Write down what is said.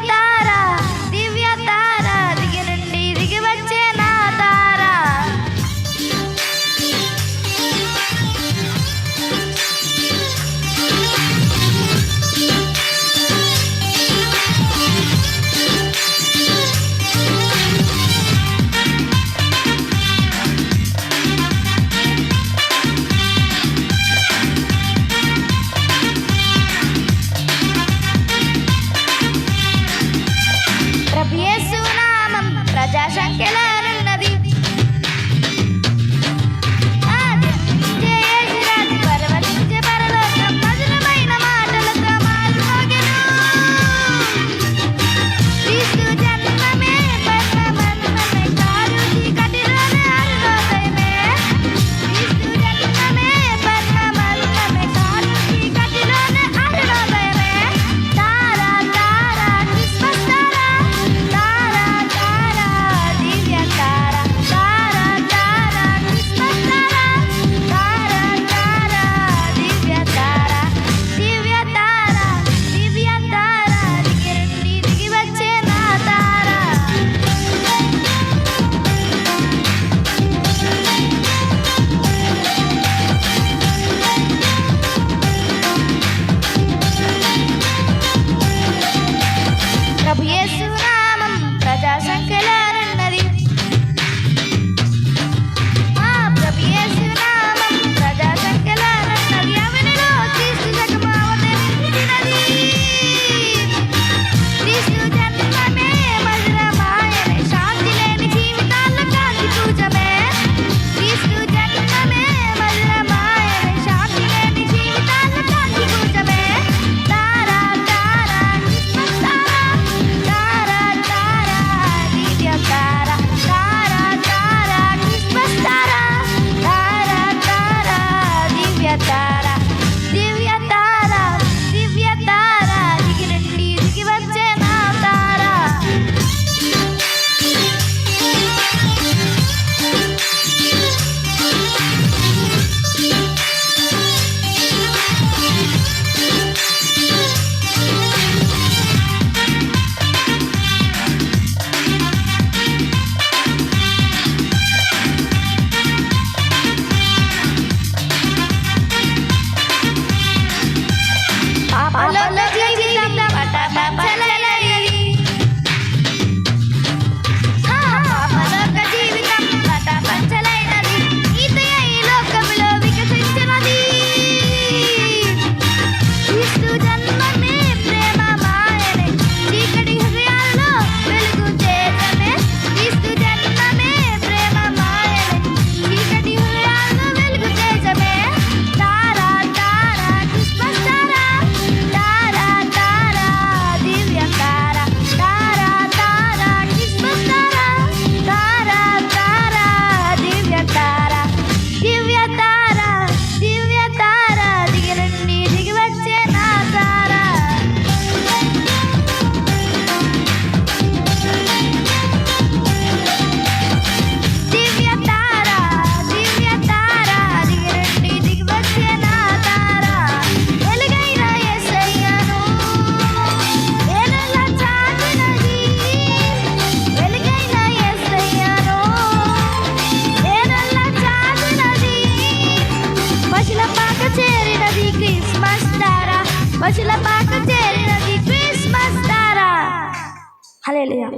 తార దివ్య తార దిగి నుండి దిగి వచ్చే నా తార. యేసు నామం ప్రజా సంఖ్యలానున్నది. పర్వతించే పరలోకం మధురమైన మాటలతో మారుమోగెను. క్రీస్తు జన్మమే పరమన్మమే కారు చీకటిలోనే అరుణోదయమే. క్రీస్తు జన్మమే పరమన్మమే కారు చీకటిలోనే అరుణోదయమే. తార తార క్రిస్మస్ తార తార తార దివ్య తార తార తార క్రిస్మస్ తార తార తార దివ్య తార దివ్య తార దివ్య తార దిగి నుండి దిగి వచ్చే నా తార. ప్రభు యేసు నామం ప్రజా సంఖ్యలానున్నది. ప్రభు యేసు నామం ప్రజా సంఖ్యలానున్నది. అవనిలో క్రీస్తు జగము అవతరించినది. క్రీస్తు జన్మమే మధురమాయనే శాంతి లేని జీవితాల్లో కాంతి పూజమే. క్రీస్తు జన్మమే మధురమాయనే శాంతి లేని జీవితాల్లో కాంతి పూజమే. తార తార క్రిస్మస్ తార తార తార దివ్య తార తార తార క్రిస్మస్ తార తార తార దివ్య తార దివ్య తార దివ్య తార దిగి నుండి దిగి వచ్చే నా తార. పాపంలో జీవితం పటాపంచలైనది. పాపలోక జీవితం పటాపంచలైనది. ఈతయ ఈ లోకములో వికసించినది. క్రీస్తు జన్మమే ప్రేమ మాయనే చీకటి హృదయాల్లో వెలుగు తేజమే. క్రీస్తు జన్మమే ప్రేమ మాయనే చీకటి హృదయాల్లో వెలుగు తేజమే. తార తార క్రిస్మస్ తార తార తార దివ్య తార తార తార క్రిస్మస్ తార తార తార దివ్య తార దివ్య తార దివ్య తార దిగి నుండి దిగి వచ్చే నా తార. దివ్య తార దివ్య తార దిగి నుండి దిగి వచ్చే నా తార. వెలుగైన యేసయ్యను నేనెలా చాటినది. వెలుగైన యేసయ్యను నేనెలా చాటినది. పశులపాక చేరినది క్రిస్మస్ తార పశులపాక చేరినది క్రిస్మస్ తార. హల్లెలూయా.